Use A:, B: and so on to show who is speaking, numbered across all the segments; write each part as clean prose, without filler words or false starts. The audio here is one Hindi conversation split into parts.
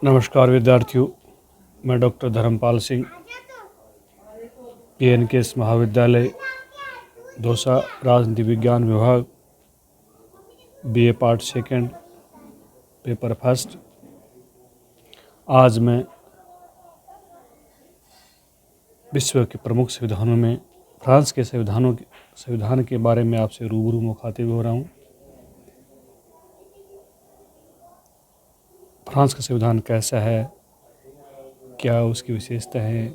A: नमस्कार विद्यार्थियों, मैं डॉक्टर धर्मपाल सिंह, PNKS महाविद्यालय दौसा, राजनीति विज्ञान विभाग, BA part second, paper first. आज मैं विश्व के प्रमुख संविधानों में फ्रांस के संविधान के बारे में आपसे रूबरू मुखातिब हो रहा हूँ। फ्रांस का संविधान कैसा है, क्या उसकी विशेषता है,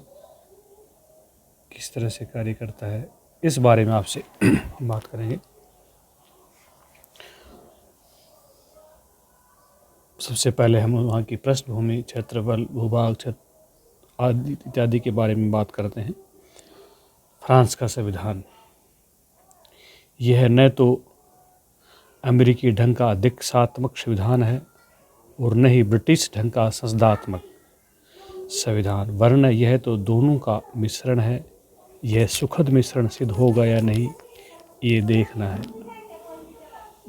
A: किस तरह से कार्य करता है, इस बारे में आपसे बात करेंगे। सबसे पहले हम वहाँ की पृष्ठभूमि, क्षेत्रफल, भूभाग आदि इत्यादि के बारे में बात करते हैं। फ्रांस का संविधान यह न तो अमेरिकी ढंग का दीक्षात्मक संविधान है और न ही ब्रिटिश ढंग का संसदात्मक संविधान, वरन यह तो दोनों का मिश्रण है। यह सुखद मिश्रण सिद्ध होगा या नहीं, ये देखना है।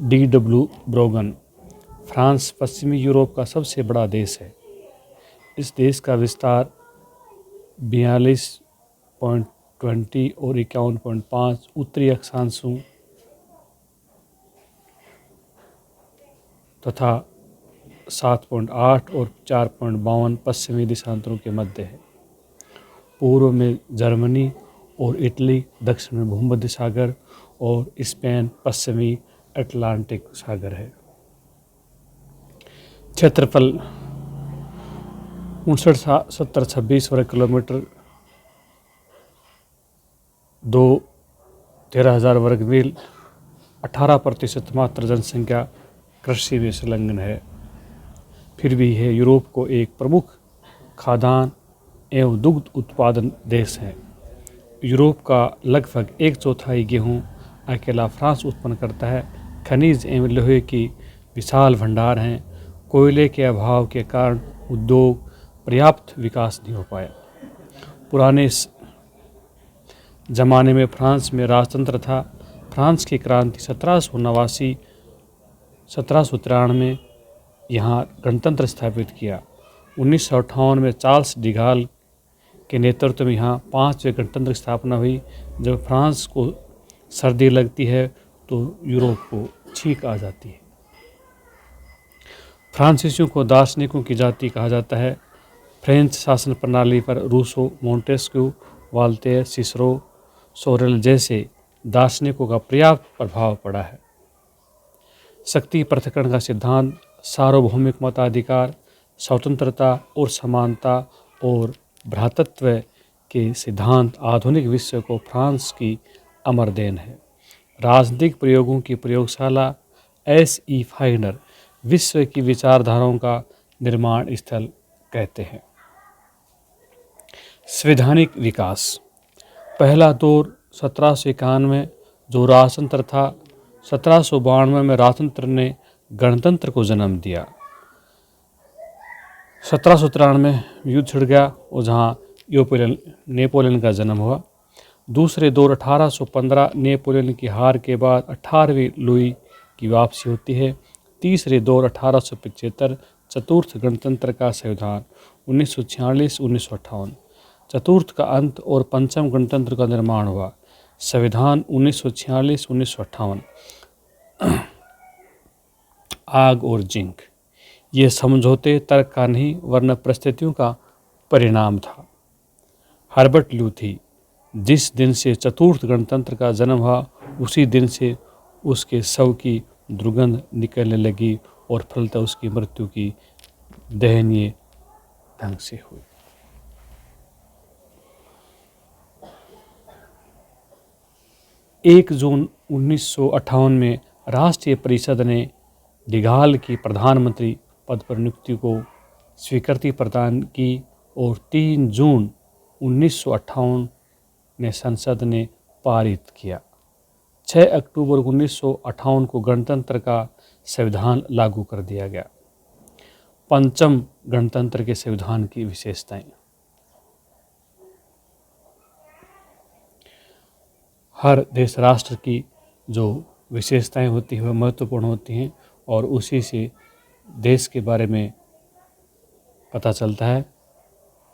A: D.W. ब्रोगन। फ्रांस पश्चिमी यूरोप का सबसे बड़ा देश है। इस देश का विस्तार 42.20 और 51.5 उत्तरी अक्षांशों तथा 7.8 और 4.52 पश्चिमी देशांतरों के मध्य है। पूर्व में जर्मनी और इटली, दक्षिण में भूमध्य सागर और स्पेन पश्चिमी अटलांटिक सागर है। क्षेत्रफल 59,7026 वर्ग किलोमीटर, 13,000 वर्ग मील, 18% मात्र जनसंख्या कृषि में संलग्न है। फिर भी यह यूरोप को एक प्रमुख खाद्यान्न एवं दुग्ध उत्पादन देश है। यूरोप का लगभग 1/4 गेहूँ अकेला फ्रांस उत्पन्न करता है। खनिज एवं लोहे की विशाल भंडार हैं। कोयले के अभाव के कारण उद्योग पर्याप्त विकास नहीं हो पाया। पुराने जमाने में फ्रांस में राजतंत्र था। फ्रांस की क्रांति 1793 में यहाँ गणतंत्र स्थापित किया। 1958 में चार्ल्स डिगाल के नेतृत्व में यहाँ 5वें गणतंत्र की स्थापना हुई। जब फ्रांस को सर्दी लगती है तो यूरोप को छींक आ जाती है। फ्रांसीसियों को दार्शनिकों की जाति कहा जाता है। फ्रेंच शासन प्रणाली पर रूसो, मोंटेस्क्यू, वाल्तेयर, सिसरो, सोरेल जैसे दार्शनिकों का पर्याप्त प्रभाव पड़ा है। शक्ति पृथक्करण का सिद्धांत, सार्वभौमिक मताधिकार, स्वतंत्रता और समानता और भ्रातृत्व के सिद्धांत आधुनिक विश्व को फ्रांस की अमर देन है। राजनीतिक प्रयोगों की प्रयोगशाला S.E. फाइनर विश्व की विचारधाराओं का निर्माण स्थल कहते हैं। संवैधानिक विकास। पहला दौर 1791 जो राजतंत्र था। 1792 में राजतंत्र ने गणतंत्र को जन्म दिया। 1793 में युद्ध छिड़ गया और जहाँ नेपोलियन का जन्म हुआ। दूसरे दौर 1815 नेपोलियन की हार के बाद 18वीं लुई की वापसी होती है। तीसरे दौर 1875 चतुर्थ गणतंत्र का संविधान 1946-1958। चतुर्थ का अंत और पंचम गणतंत्र का निर्माण हुआ। संविधान 1946-1958। आग और जिंक। ये समझौते तर्क का नहीं वरन परिस्थितियों का परिणाम था। हर्बर्ट लूथी। जिस दिन से चतुर्थ गणतंत्र का जन्म हुआ उसी दिन से उसके शव की दुर्गंध निकलने लगी और फलतः उसकी मृत्यु की दयनीय ढंग से हुई। एक जून 1958 में राष्ट्रीय परिषद ने डिगाल की प्रधानमंत्री पद पर नियुक्ति को स्वीकृति प्रदान की और 3 जून 1958 में संसद ने पारित किया। 6 अक्टूबर 1958 को गणतंत्र का संविधान लागू कर दिया गया। पंचम गणतंत्र के संविधान की विशेषताएं। हर देश राष्ट्र की जो विशेषताएं होती हैं वह महत्वपूर्ण होती हैं और उसी से देश के बारे में पता चलता है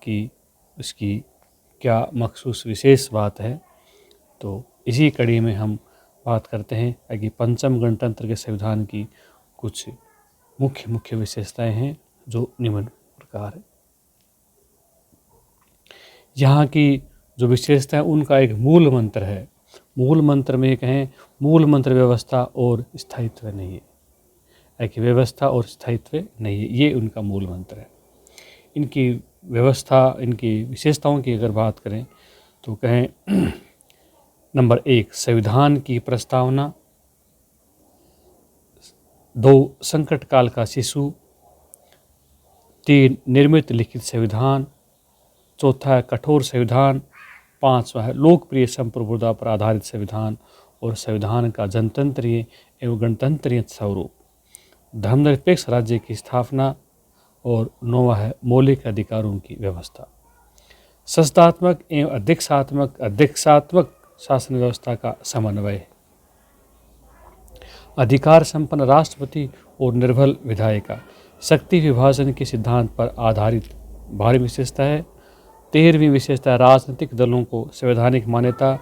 A: कि इसकी क्या मखसूस विशेष बात है। तो इसी कड़ी में हम बात करते हैं कि पंचम गणतंत्र के संविधान की कुछ मुख्य विशेषताएं हैं जो निम्न प्रकार है। यहाँ की जो विशेषता है उनका एक मूल मंत्र है। मूल मंत्र में कहें, मूल मंत्र व्यवस्था और स्थायित्व नहीं है, कि व्यवस्था और स्थायित्व नहीं है, ये उनका मूल मंत्र है। इनकी व्यवस्था, इनकी विशेषताओं की अगर बात करें तो कहें नंबर 1 संविधान की प्रस्तावना, 2 संकट काल का शिशु, 3 निर्मित लिखित संविधान, 4 है कठोर संविधान, 5वां है लोकप्रिय संप्रभुता पर आधारित संविधान और संविधान का जनतंत्रीय एवं गणतंत्रीय स्वरूप, धर्मनिरपेक्ष राज्य की स्थापना और 9वां है मौलिक अधिकारों की व्यवस्था। संस्थात्मक एवं अध्यक्षात्मक शासन व्यवस्था का समन्वय, अधिकार संपन्न राष्ट्रपति और निर्बल विधायिका, शक्ति विभाजन के सिद्धांत पर आधारित भारी विशेषता है। 13वीं विशेषता राजनीतिक दलों को संवैधानिक मान्यता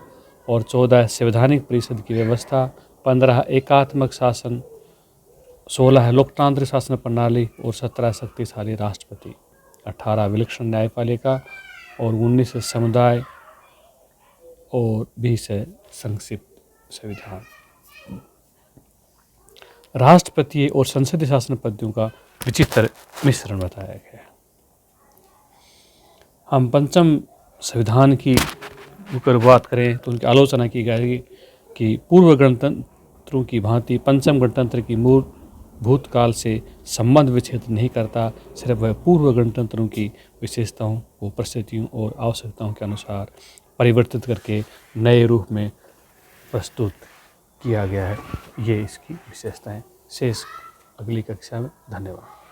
A: और 14 संवैधानिक परिषद की व्यवस्था, 15 एकात्मक शासन, 16 है लोकतांत्रिक शासन प्रणाली और 17 शक्तिशाली राष्ट्रपति, 18 विलक्षण न्यायपालिका और 19 समुदाय और 20 है संक्षिप्त संविधान। राष्ट्रपति और संसदीय शासन पद्धतियों का विचित्र मिश्रण बताया गया है। हम पंचम संविधान की ऊपर बात करें तो उनकी आलोचना की जाएगी कि पूर्व गणतंत्रों की भांति पंचम गणतंत्र की मूल भूतकाल से संबंध विच्छेद नहीं करता, सिर्फ वह पूर्व गणतंत्रों की विशेषताओं को परिस्थितियों और आवश्यकताओं के अनुसार परिवर्तित करके नए रूप में प्रस्तुत किया गया है। ये इसकी विशेषताएं। शेष अगली कक्षा में। धन्यवाद।